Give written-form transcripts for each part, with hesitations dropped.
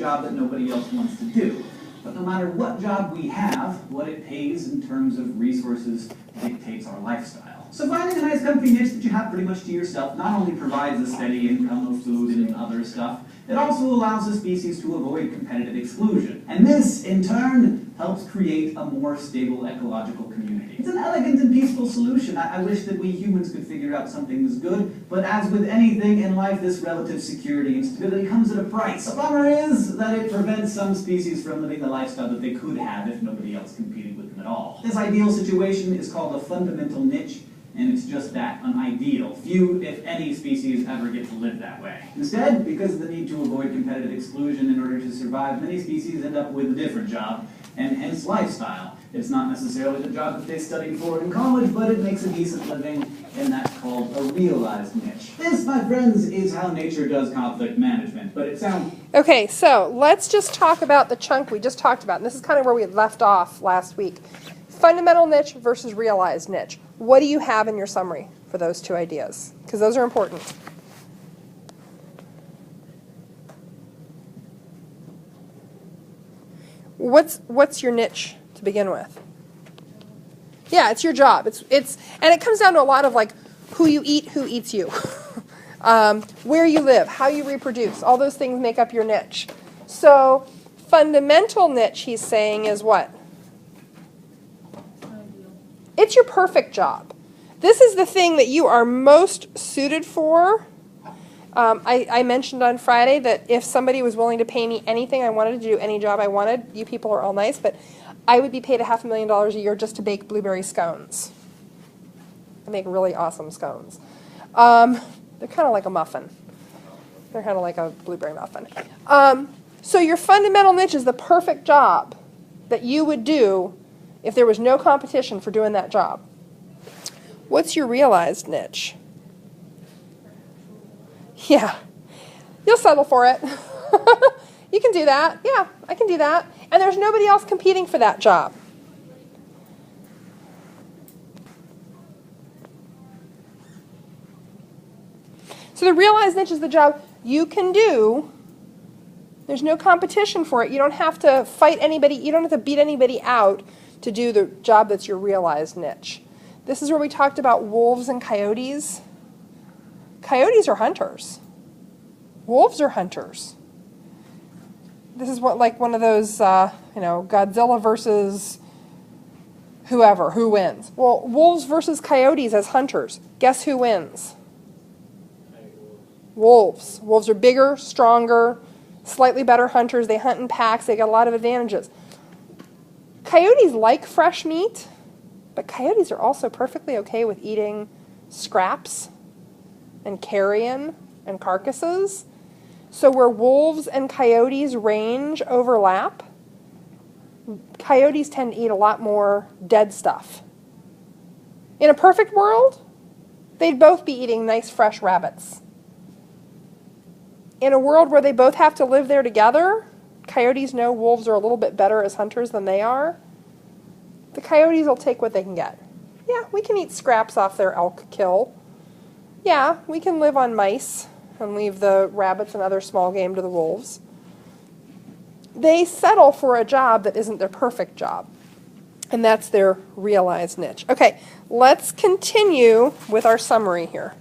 job that nobody else wants to do. But no matter what job we have, what it pays in terms of resources dictates our lifestyle. So finding a nice comfy niche that you have pretty much to yourself not only provides a steady income of food and other stuff, it also allows the species to avoid competitive exclusion. And this, in turn, helps create a more stable ecological community. It's an elegant and peaceful solution. I wish that we humans could figure out something as good, but as with anything in life, this relative security and stability comes at a price. The bummer is that it prevents some species from living the lifestyle that they could have if nobody else competed with them at all. This ideal situation is called a fundamental niche, and it's just that, an ideal. Few, if any, species ever get to live that way. Instead, because of the need to avoid competitive exclusion in order to survive, many species end up with a different job, and hence lifestyle. It's not necessarily the job that they studied for in college, but it makes a decent living, and that's called a realized niche. This, my friends, is how nature does conflict management, but it sounds... Okay, so let's just talk about the chunk we just talked about, and this is kind of where we left off last week. Fundamental niche versus realized niche. What do you have in your summary for those two ideas? Because those are important. What's your niche to begin with? Yeah, it's your job. And it comes down to a lot of like who you eat, who eats you, where you live, how you reproduce. All those things make up your niche. So fundamental niche, he's saying, is what? It's your perfect job. This is the thing that you are most suited for. I mentioned on Friday that if somebody was willing to pay me anything I wanted to do, any job I wanted, you people are all nice, but I would be paid $500,000 a year just to bake blueberry scones. I make really awesome scones. They're kind of like a muffin. They're kind of like a blueberry muffin. So your fundamental niche is the perfect job that you would do if there was no competition for doing that job. What's your realized niche? Yeah, you'll settle for it. You can do that. Yeah, I can do that. And there's nobody else competing for that job. So the realized niche is the job you can do. There's no competition for it. You don't have to fight anybody. You don't have to beat anybody out to do the job that's your realized niche. This is where we talked about wolves and coyotes. Coyotes are hunters. Wolves are hunters. This is what, like one of those, Godzilla versus whoever, who wins? Well, wolves versus coyotes as hunters. Guess who wins? Wolves. Wolves are bigger, stronger, slightly better hunters. They hunt in packs. They got a lot of advantages. Coyotes like fresh meat, but coyotes are also perfectly okay with eating scraps and carrion and carcasses. So where wolves and coyotes' range overlap, coyotes tend to eat a lot more dead stuff. In a perfect world, they'd both be eating nice fresh rabbits. In a world where they both have to live there together, coyotes know wolves are a little bit better as hunters than they are. The coyotes will take what they can get. Yeah, we can eat scraps off their elk kill. Yeah, we can live on mice and leave the rabbits and other small game to the wolves. They settle for a job that isn't their perfect job. And that's their realized niche. Okay, let's continue with our summary here.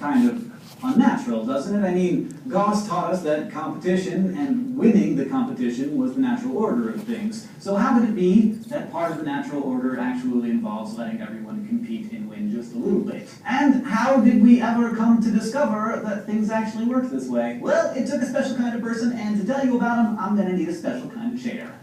Kind of unnatural, doesn't it? I mean, Gauss taught us that competition and winning the competition was the natural order of things. So how could it be that part of the natural order actually involves letting everyone compete and win just a little bit? And how did we ever come to discover that things actually work this way? Well, it took a special kind of person, and to tell you about him, I'm going to need a special kind of chair.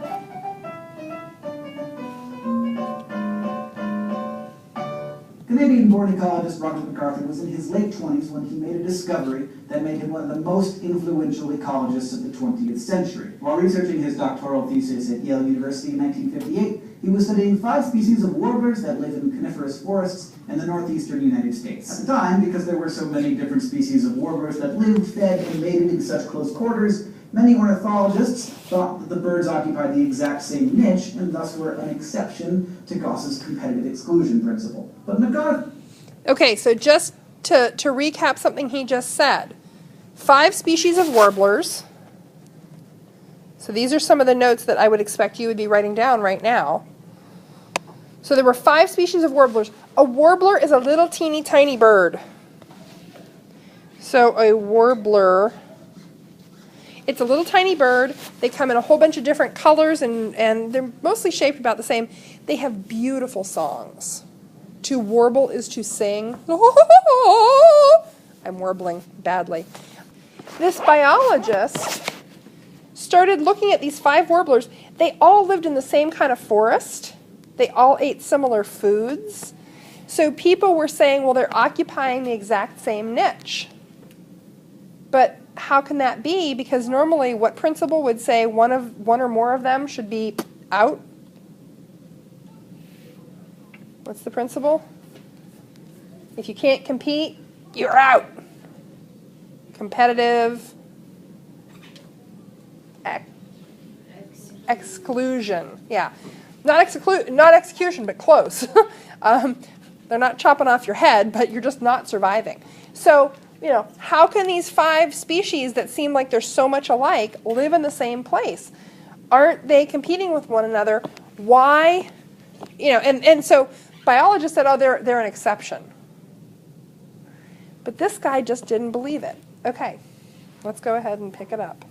Canadian-born ecologist Robert McArthur was in his late 20s when he made a discovery that made him one of the most influential ecologists of the 20th century. While researching his doctoral thesis at Yale University in 1958, he was studying 5 species of warblers that live in coniferous forests in the northeastern United States. At the time, because there were so many different species of warblers that lived, fed, and mated in such close quarters, many ornithologists thought that the birds occupied the exact same niche and thus were an exception to Gauss's competitive exclusion principle. But McArthur... Okay, so just to recap something he just said, 5 species of warblers. So these are some of the notes that I would expect you would be writing down right now. So there were 5 species of warblers. A warbler is a little teeny tiny bird. So a warbler, it's a little tiny bird. They come in a whole bunch of different colors, and they're mostly shaped about the same. They have beautiful songs. To warble is to sing. I'm warbling badly. This biologist started looking at these 5 warblers. They all lived in the same kind of forest. They all ate similar foods. So people were saying, well, they're occupying the exact same niche. But how can that be? Because normally what principle would say one or more of them should be out? What's the principle? If you can't compete, you're out. Competitive exclusion. Yeah. Not execution, but close. They're not chopping off your head, but you're just not surviving. So, how can these 5 species that seem like they're so much alike live in the same place? Aren't they competing with one another? Why? And so biologists said, oh, they're an exception. But this guy just didn't believe it. Okay, let's go ahead and pick it up.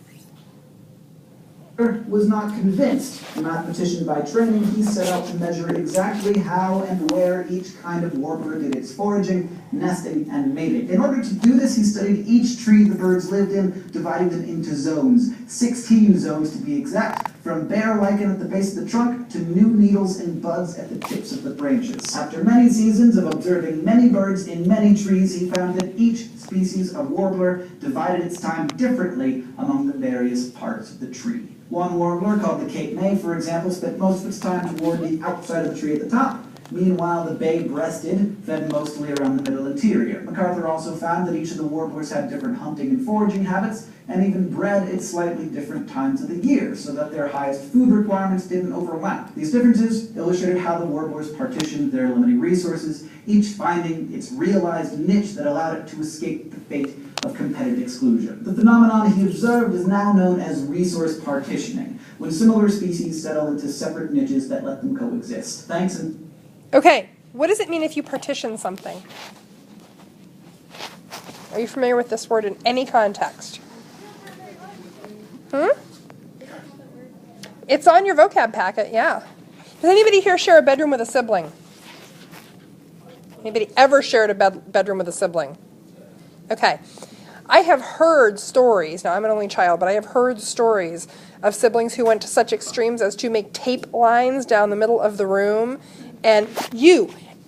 Was not convinced. A mathematician by training, he set out to measure exactly how and where each kind of warbler did its foraging, nesting, and mating. In order to do this, he studied each tree the birds lived in, dividing them into zones, 16 zones to be exact, from bare lichen at the base of the trunk to new needles and buds at the tips of the branches. After many seasons of observing many birds in many trees, he found that each species of warbler divided its time differently among the various parts of the tree. One warbler, called the Cape May, for example, spent most of its time toward the outside of the tree at the top. Meanwhile, the bay-breasted fed mostly around the middle interior. MacArthur also found that each of the warblers had different hunting and foraging habits, and even bred at slightly different times of the year, so that their highest food requirements didn't overlap. These differences illustrated how the warblers partitioned their limiting resources, each finding its realized niche that allowed it to escape the fate of competitive exclusion. The phenomenon he observed is now known as resource partitioning, when similar species settle into separate niches that let them coexist. Thanks, and... Okay, what does it mean if you partition something? Are you familiar with this word in any context? It's on your vocab packet, yeah. Does anybody here share a bedroom with a sibling? Anybody ever shared a bedroom with a sibling? Okay. I have heard stories, now I'm an only child, but I have heard stories of siblings who went to such extremes as to make tape lines down the middle of the room, and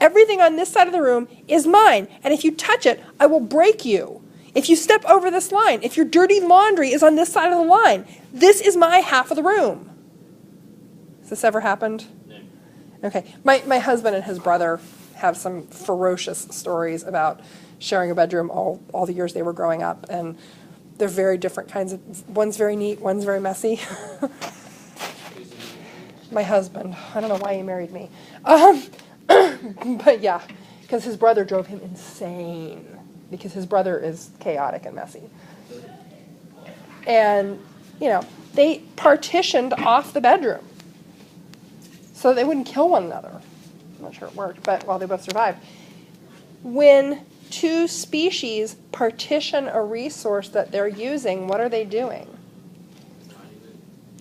everything on this side of the room is mine, and if you touch it, I will break you. If you step over this line, if your dirty laundry is on this side of the line, this is my half of the room. Has this ever happened? No. Okay, my husband and his brother have some ferocious stories about sharing a bedroom all the years they were growing up, and they're very different kinds of, one's very neat, one's very messy. My husband, I don't know why he married me. But yeah, because his brother drove him insane, because his brother is chaotic and messy. And, they partitioned off the bedroom so they wouldn't kill one another. I'm not sure it worked, but they both survived. When 2 species partition a resource that they're using, what are they doing?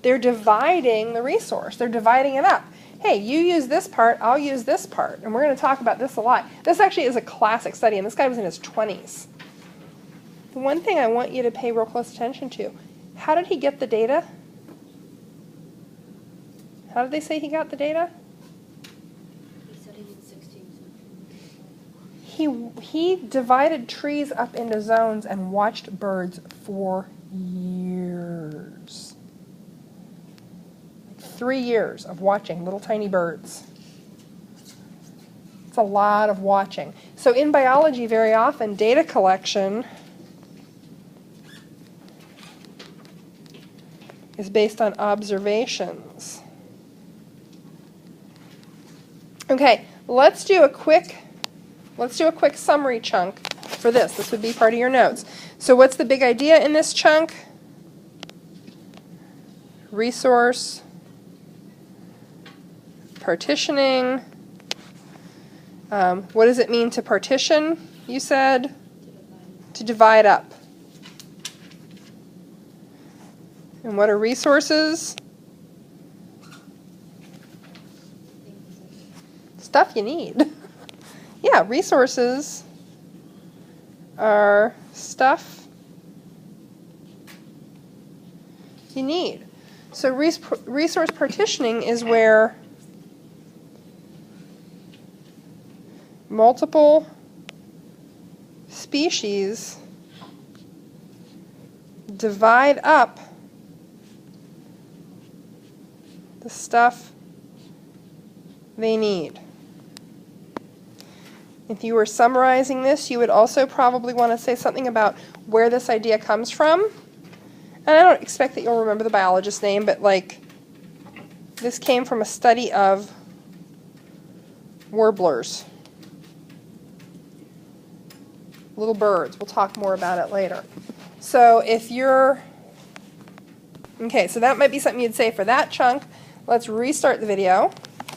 They're dividing the resource. They're dividing it up. Hey, you use this part, I'll use this part. And we're going to talk about this a lot. This actually is a classic study, and this guy was in his 20s. The one thing I want you to pay real close attention to, how did he get the data? How did they say he got the data? He divided trees up into zones and watched birds for years. 3 years of watching little tiny birds. It's a lot of watching. So in biology, very often, data collection is based on observations. Okay, let's do a quick summary chunk for this. This would be part of your notes. So what's the big idea in this chunk? Resource partitioning. What does it mean to partition, you said? To divide up. And what are resources? Stuff you need. Yeah, resources are stuff you need. So resource partitioning is where multiple species divide up the stuff they need. If you were summarizing this, you would also probably want to say something about where this idea comes from. And I don't expect that you'll remember the biologist's name, but like this came from a study of warblers. Little birds. We'll talk more about it later. So if you're... Okay, so that might be something you'd say for that chunk. Let's restart the video.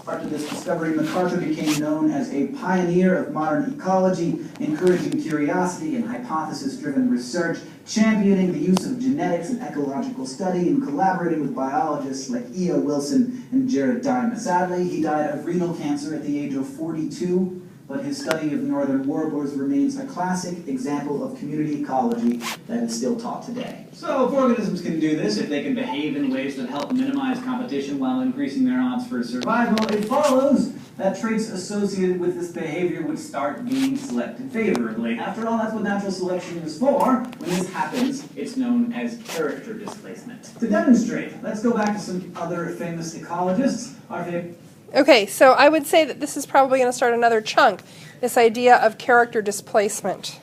After this discovery, MacArthur became known as a pioneer of modern ecology, encouraging curiosity and hypothesis-driven research, championing the use of genetics and ecological study, and collaborating with biologists like E.O. Wilson and Jared Diamond. Sadly, he died of renal cancer at the age of 42, but his study of northern warblers remains a classic example of community ecology that is still taught today. So if organisms can do this, if they can behave in ways that help minimize competition while increasing their odds for survival, it follows that traits associated with this behavior would start being selected favorably. After all, that's what natural selection is for. When this happens, it's known as character displacement. To demonstrate, let's go back to some other famous ecologists. Our favorite. Okay, so I would say that this is probably going to start another chunk, this idea of character displacement.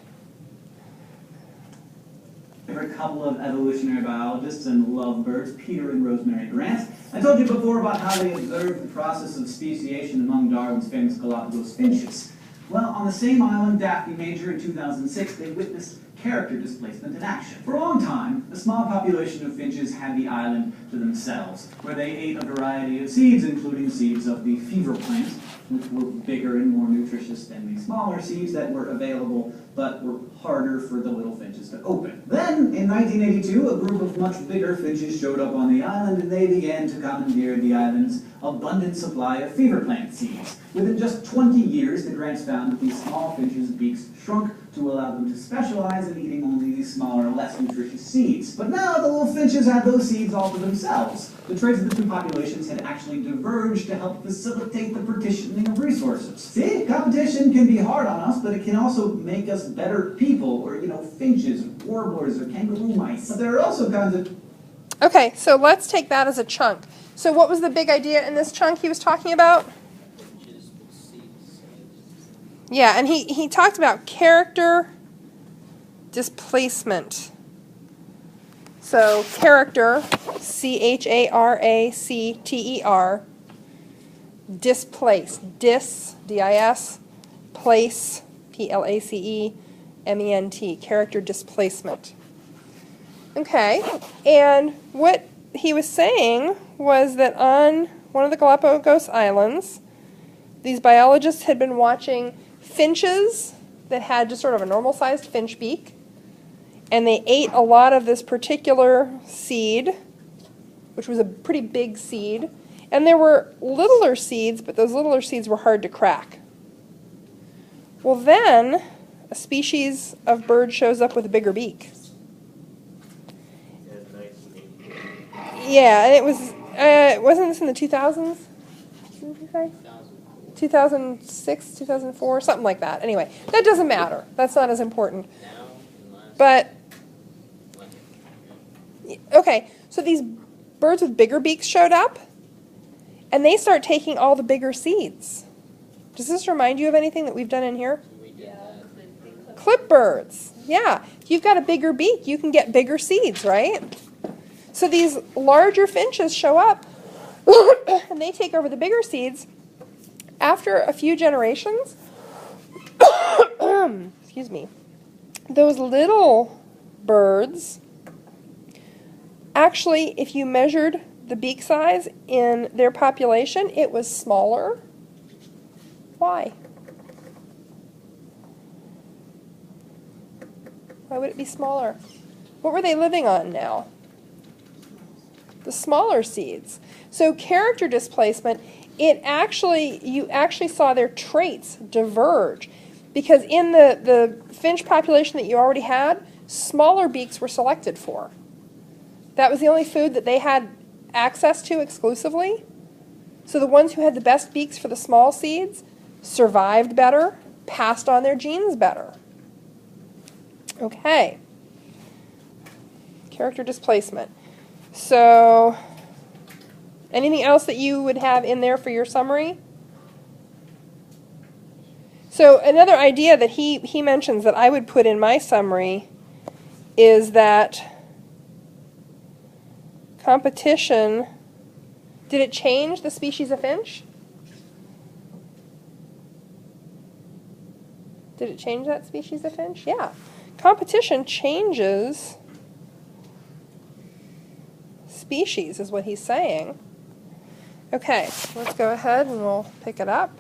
A couple of evolutionary biologists and lovebirds, Peter and Rosemary Grant. I told you before about how they observed the process of speciation among Darwin's famous Galapagos finches. Well, on the same island, Daphne Major, in 2006, they witnessed character displacement in action. For a long time, a small population of finches had the island to themselves, where they ate a variety of seeds, including seeds of the fever plant, which were bigger and more nutritious than the smaller seeds that were available, but were harder for the little finches to open. Then, in 1982, a group of much bigger finches showed up on the island, and they began to commandeer the island's abundant supply of fever plant seeds. Within just 20 years, the Grants found that these small finches' beaks shrunk to allow them to specialize in eating only these smaller, less nutritious seeds. But now the little finches had those seeds all to themselves. The traits of the two populations had actually diverged to help facilitate the partitioning of resources. See, competition can be hard on us, but it can also make us better people, or, finches, warblers, or kangaroo mice. But there are also kinds of... Okay, so let's take that as a chunk. So what was the big idea in this chunk he was talking about? Yeah, and he talked about character displacement. So character, C-H-A-R-A-C-T-E-R, displace, D-I-S, place, P-L-A-C-E-M-E-N-T, character displacement. Okay, and what he was saying was that on one of the Galapagos Islands, these biologists had been watching finches that had just sort of a normal-sized finch beak, and they ate a lot of this particular seed, which was a pretty big seed, and there were littler seeds, but those littler seeds were hard to crack. Well, then a species of bird shows up with a bigger beak. Yeah, and it was, wasn't this in the 2000s? What did you say? 2006, 2004, something like that. Anyway, that doesn't matter. That's not as important. But, okay, so these birds with bigger beaks showed up, and they start taking all the bigger seeds. Does this remind you of anything that we've done in here? Clipbirds. Yeah, if you've got a bigger beak, you can get bigger seeds, right? So these larger finches show up, and they take over the bigger seeds. After a few generations, excuse me, those little birds, actually, if you measured the beak size in their population, it was smaller. Why? Why would it be smaller? What were they living on now? The smaller seeds. So character displacement, you actually saw their traits diverge, because in the finch population that you already had, smaller beaks were selected for. That was the only food that they had access to exclusively. So the ones who had the best beaks for the small seeds survived better, passed on their genes better. Okay. Character displacement. So, anything else that you would have in there for your summary? So another idea that he mentions that I would put in my summary is that competition, did it change the species of finch? Did it change that species of finch? Yeah. Competition changes species is what he's saying. Okay, let's go ahead and we'll pick it up.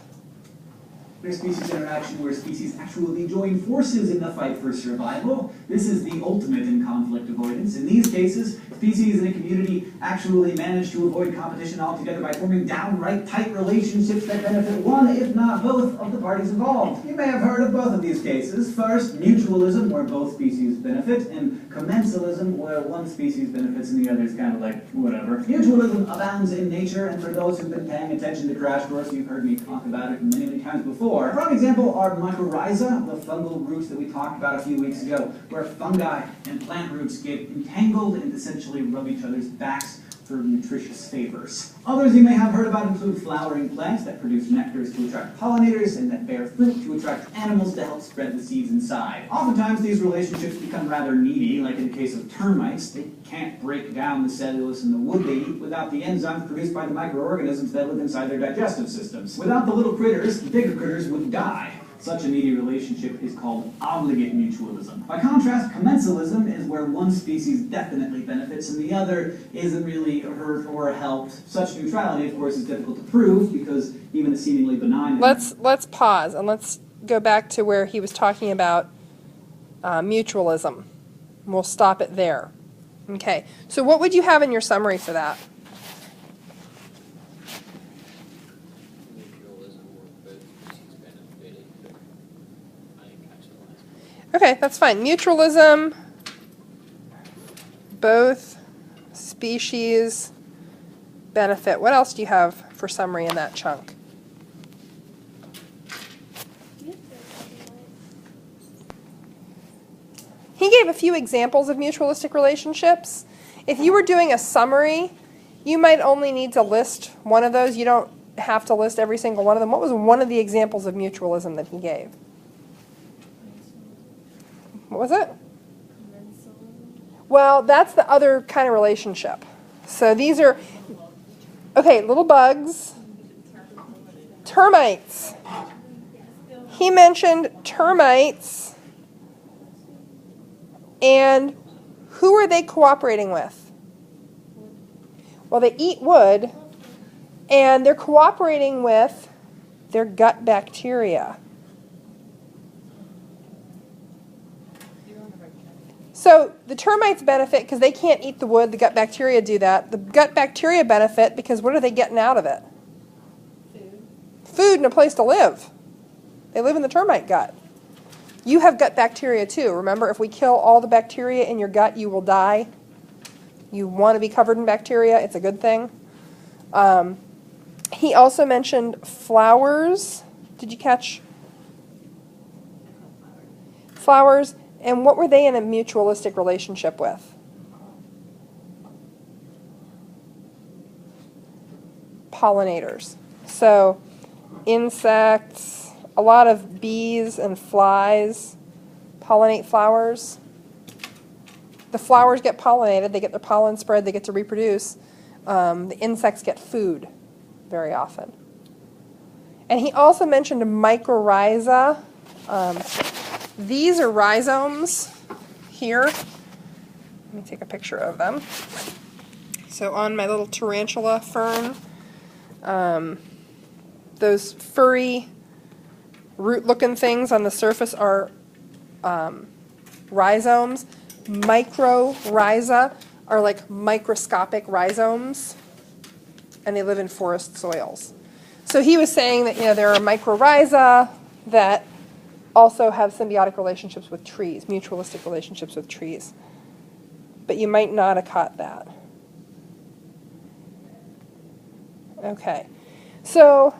Species interaction where species actually join forces in the fight for survival. This is the ultimate in conflict avoidance. In these cases, species in a community actually manage to avoid competition altogether by forming downright tight relationships that benefit one, if not both, of the parties involved. You may have heard of both of these cases. First, mutualism, where both species benefit, and commensalism, where one species benefits and the other is kind of like, whatever. Mutualism abounds in nature, and for those who've been paying attention to Crash Course, you've heard me talk about it many, many times before. For example, are mycorrhiza, the fungal roots that we talked about a few weeks ago, where fungi and plant roots get entangled and essentially rub each other's backs for nutritious favors. Others you may have heard about include flowering plants that produce nectars to attract pollinators and that bear fruit to attract animals to help spread the seeds inside. Oftentimes these relationships become rather needy, like in the case of termites. They can't break down the cellulose in the wood they eat without the enzymes produced by the microorganisms that live inside their digestive systems. Without the little critters, the bigger critters would die. Such a needy relationship is called obligate mutualism. By contrast, commensalism is where one species definitely benefits and the other isn't really hurt or helped. Such neutrality, of course, is difficult to prove because even a seemingly benign... Let's pause and let's go back to where he was talking about mutualism. We'll stop it there. Okay, so what would you have in your summary for that? Okay, that's fine. Mutualism, both species benefit. What else do you have for summary in that chunk? He gave a few examples of mutualistic relationships. If you were doing a summary, you might only need to list one of those. You don't have to list every single one of them. What was one of the examples of mutualism that he gave? What was it? Well, that's the other kind of relationship. So these are, okay, little bugs, termites. He mentioned termites, and who are they cooperating with? Well, they eat wood, and they're cooperating with their gut bacteria. So the termites benefit because they can't eat the wood. The gut bacteria do that. The gut bacteria benefit because what are they getting out of it? Food. Food and a place to live. They live in the termite gut. You have gut bacteria too. Remember, if we kill all the bacteria in your gut, you will die. You want to be covered in bacteria. It's a good thing. He also mentioned flowers. Did you catch? Flowers. And what were they in a mutualistic relationship with? Pollinators. So insects, a lot of bees and flies pollinate flowers. The flowers get pollinated, they get their pollen spread, they get to reproduce. The insects get food very often. And he also mentioned mycorrhiza. These are rhizomes here. Let me take a picture of them. So on my little tarantula fern, those furry root-looking things on the surface are rhizomes. Mycorrhiza are like microscopic rhizomes, and they live in forest soils. So he was saying that, you know, there are mycorrhiza that also have symbiotic relationships with trees, mutualistic relationships with trees. But you might not have caught that. Okay, so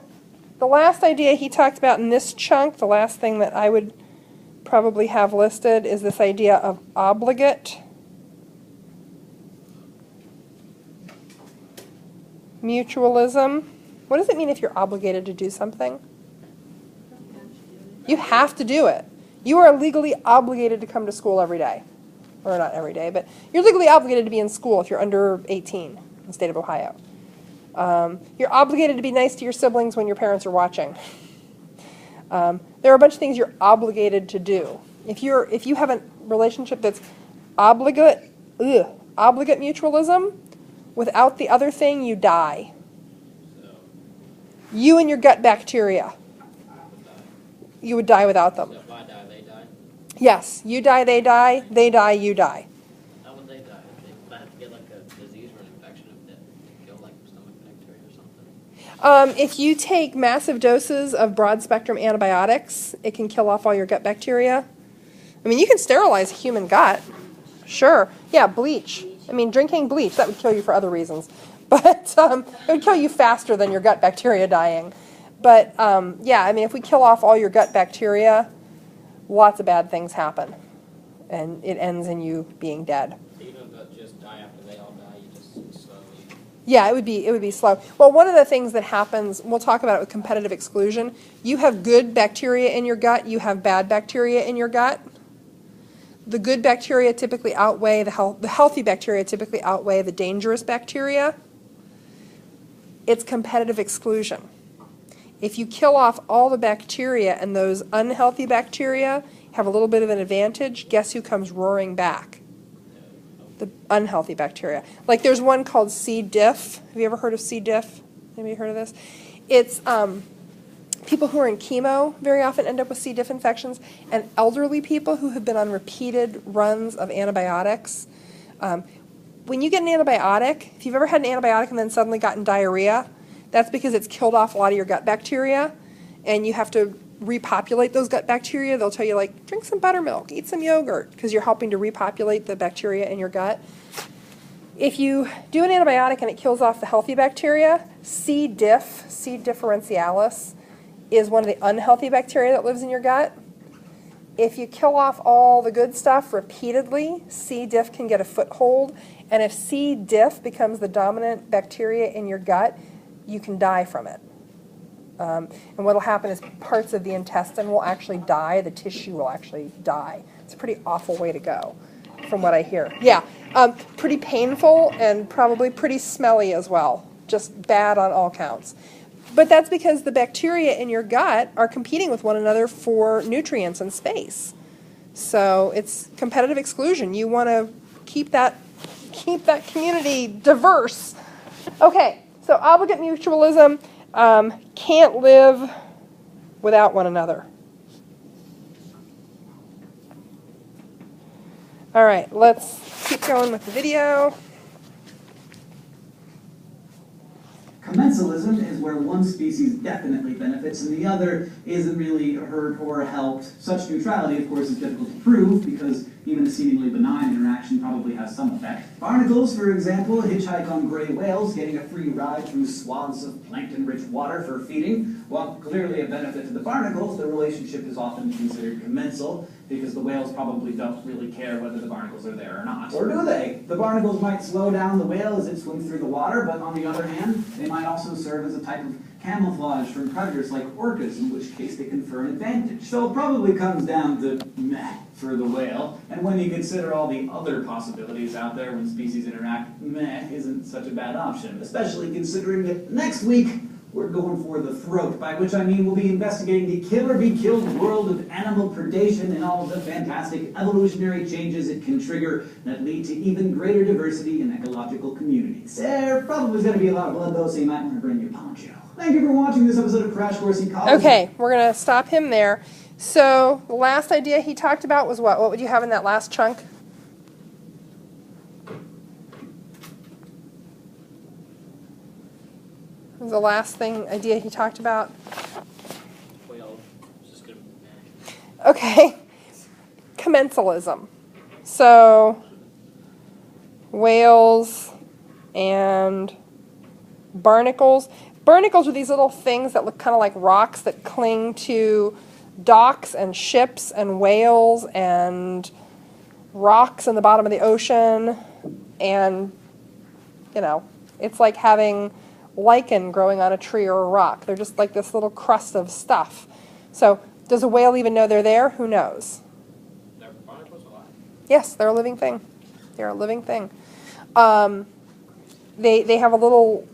the last idea he talked about in this chunk, the last thing that I would probably have listed, is this idea of obligate mutualism. What does it mean if you're obligated to do something? You have to do it. You are legally obligated to come to school every day. Or not every day, but you're legally obligated to be in school if you're under 18 in the state of Ohio. You're obligated to be nice to your siblings when your parents are watching. There are a bunch of things you're obligated to do. If you have a relationship that's obligate mutualism, without the other thing, you die. You and your gut bacteria. You would die without them. So if I die, they die? Yes, you die, they die, you die. How would they die? Would they have to get like a disease or an infection that kill like stomach bacteria or something? If you take massive doses of broad-spectrum antibiotics, it can kill off all your gut bacteria. I mean, you can sterilize a human gut. Sure. Yeah, bleach. I mean, drinking bleach, that would kill you for other reasons. But it would kill you faster than your gut bacteria dying. But, yeah, I mean, if we kill off all your gut bacteria, lots of bad things happen. And it ends in you being dead. Even if it just die after they all die, you just slowly... Yeah, it would be slow. Well, one of the things that happens, we'll talk about it with competitive exclusion, you have good bacteria in your gut, you have bad bacteria in your gut. The good bacteria typically outweigh the healthy bacteria typically outweigh the dangerous bacteria. It's competitive exclusion. If you kill off all the bacteria and those unhealthy bacteria have a little bit of an advantage, guess who comes roaring back? The unhealthy bacteria. Like there's one called C. diff. Have you ever heard of C. diff? Anybody heard of this? It's people who are in chemo very often end up with C. diff infections, and elderly people who have been on repeated runs of antibiotics. When you get an antibiotic, if you've ever had an antibiotic and then suddenly gotten diarrhea, that's because it's killed off a lot of your gut bacteria, and you have to repopulate those gut bacteria. They'll tell you, like, drink some buttermilk, eat some yogurt, because you're helping to repopulate the bacteria in your gut. If you do an antibiotic and it kills off the healthy bacteria, C. diff, C. differentialis, is one of the unhealthy bacteria that lives in your gut. If you kill off all the good stuff repeatedly, C. diff can get a foothold, and if C. diff becomes the dominant bacteria in your gut, you can die from it. And what will happen is parts of the intestine will actually die, the tissue will actually die. It's a pretty awful way to go, from what I hear. Yeah, pretty painful and probably pretty smelly as well, just bad on all counts. But that's because the bacteria in your gut are competing with one another for nutrients and space. So it's competitive exclusion. You want to keep that community diverse. Okay, so obligate mutualism can't live without one another. All right, let's keep going with the video. Commensalism is where one species definitely benefits and the other isn't really hurt or helped. Such neutrality, of course, is difficult to prove because even a seemingly benign interaction probably has some effect. Barnacles, for example, hitchhike on gray whales, getting a free ride through swaths of plankton-rich water for feeding. While clearly a benefit to the barnacles, the relationship is often considered commensal because the whales probably don't really care whether the barnacles are there or not. Or do they? The barnacles might slow down the whale as it swims through the water, but on the other hand, they might also serve as a type of camouflage from predators like orcas, in which case they confer an advantage. So it probably comes down to meh for the whale, and when you consider all the other possibilities out there when species interact, meh isn't such a bad option, especially considering that next week We're going for the throat, by which I mean we'll be investigating the kill-or-be-killed world of animal predation and all of the fantastic evolutionary changes it can trigger that lead to even greater diversity in ecological communities. There probably is going to be a lot of blood, though, so you might want to bring your poncho. Thank you for watching this episode of Crash Course Ecology. Okay, we're going to stop him there. So the last idea he talked about was what? What would you have in that last chunk? What was the last idea he talked about? Well, just gonna. Okay, commensalism. So whales and barnacles. Barnacles are these little things that look kind of like rocks that cling to docks and ships and whales and rocks in the bottom of the ocean. And, you know, it's like having lichen growing on a tree or a rock. They're just like this little crust of stuff. So does a whale even know they're there? Who knows? They're barnacles alive? Yes, they're a living thing. They're a living thing. They have a little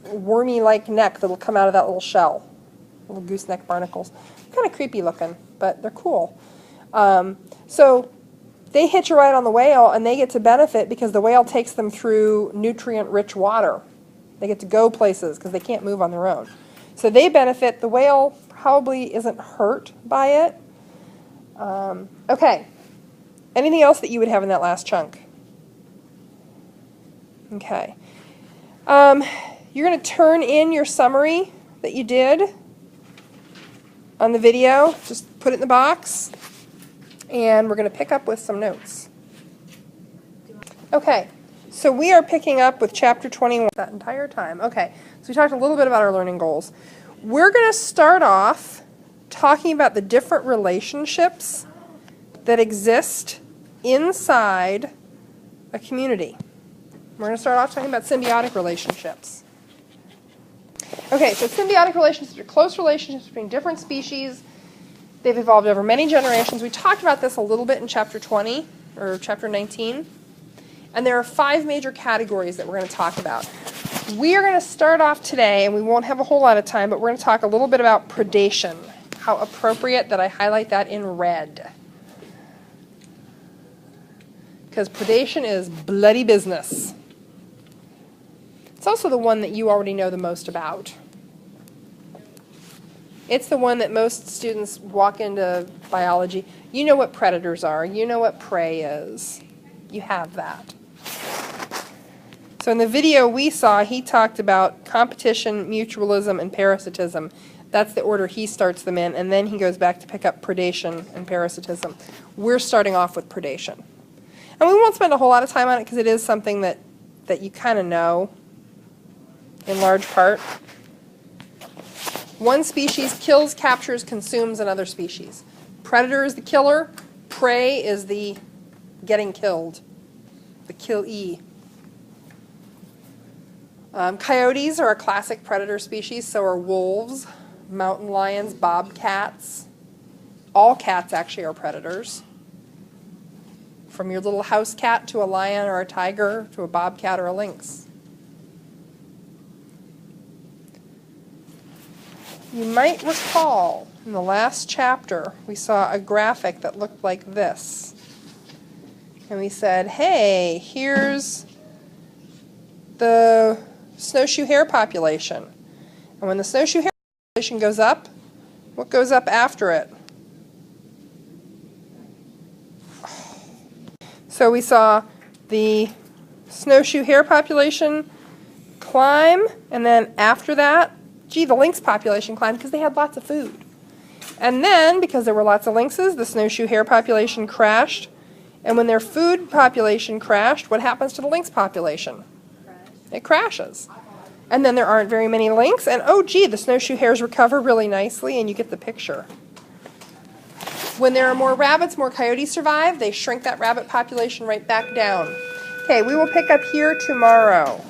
wormy-like neck that'll come out of that little shell. Little gooseneck barnacles. Kind of creepy looking, but they're cool. So they hitch a ride on the whale, and they get to benefit because the whale takes them through nutrient-rich water. They get to go places because they can't move on their own. So they benefit. The whale probably isn't hurt by it. Okay. Anything else that you would have in that last chunk? Okay. You're going to turn in your summary that you did on the video. Just put it in the box. And we're going to pick up with some notes. Okay. So we are picking up with chapter 21 that entire time. Okay, so we talked a little bit about our learning goals. We're going to start off talking about the different relationships that exist inside a community. We're going to start off talking about symbiotic relationships. Okay, so symbiotic relationships are close relationships between different species. They've evolved over many generations. We talked about this a little bit in chapter 20, or chapter 19. And there are 5 major categories that we're going to talk about. We are going to start off today, and we won't have a whole lot of time, but we're going to talk a little bit about predation. How appropriate that I highlight that in red. Because predation is bloody business. It's also the one that you already know the most about. It's the one that most students walk into biology. You know what predators are. You know what prey is. You have that. So in the video we saw, he talked about competition, mutualism, and parasitism. That's the order he starts them in, and then he goes back to pick up predation and parasitism. We're starting off with predation. And we won't spend a whole lot of time on it because it is something that you kind of know in large part. One species kills, captures, consumes another species. Predator is the killer. Prey is the getting killed. The kill-ee. Coyotes are a classic predator species, so are wolves, mountain lions, bobcats. All cats actually are predators. From your little house cat to a lion or a tiger to a bobcat or a lynx. You might recall in the last chapter we saw a graphic that looked like this. And we said, hey, here's the snowshoe hare population. And when the snowshoe hare population goes up, what goes up after it? So we saw the snowshoe hare population climb, and then after that, gee, the lynx population climbed because they had lots of food. And then, because there were lots of lynxes, the snowshoe hare population crashed. And when their food population crashed, what happens to the lynx population? It crashes. And then there aren't very many lynx, and oh gee, the snowshoe hares recover really nicely, and you get the picture. When there are more rabbits, more coyotes survive, they shrink that rabbit population right back down. Okay, we will pick up here tomorrow.